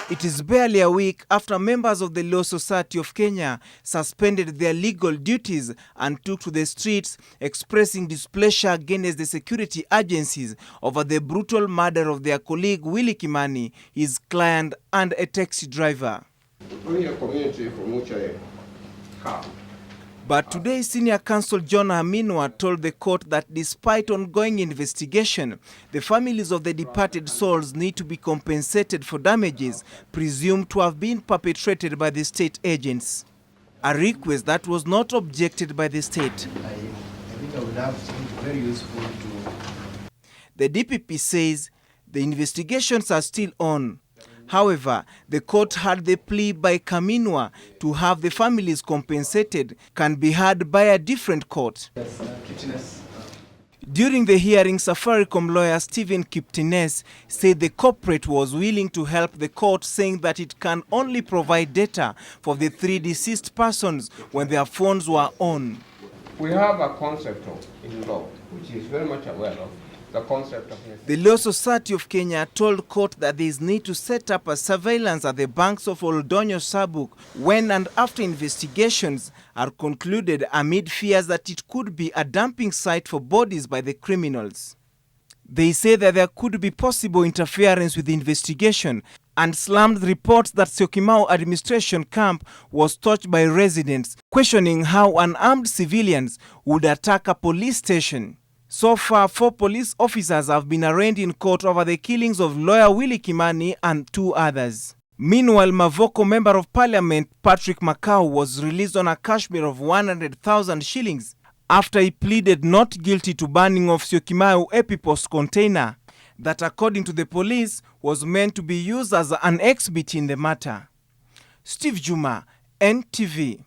It is barely a week after members of the Law Society of Kenya suspended their legal duties and took to the streets expressing displeasure against the security agencies over the brutal murder of their colleague Willy Kimani, his client and a taxi driver. But today, Senior Counsel Juma told the court that despite ongoing investigation, the families of the departed souls need to be compensated for damages presumed to have been perpetrated by the state agents. A request that was not objected by the state. I think I would have been very useful to... The DPP says the investigations are still on. However, the court heard the plea by Kaminwa to have the families compensated can be heard by a different court. During the hearing, Safaricom lawyer Stephen Kiptines said the corporate was willing to help the court, saying that it can only provide data for the 3 deceased persons when their phones were on. We have a concept in law, which is very much aware of. The Law Society of Kenya told court that there is need to set up a surveillance at the banks of Oldonyo Sabuk when and after investigations are concluded amid fears that it could be a dumping site for bodies by the criminals. They say that there could be possible interference with the investigation and slammed reports that Syokimau administration camp was touched by residents, questioning how unarmed civilians would attack a police station. So far, 4 police officers have been arraigned in court over the killings of lawyer Willy Kimani and 2 others. Meanwhile, Mavoko Member of Parliament Patrick Makau was released on a cashmere of 100,000 shillings after he pleaded not guilty to burning of Syokimau Epipost container that, according to the police, was meant to be used as an exhibit in the matter. Steve Juma, NTV.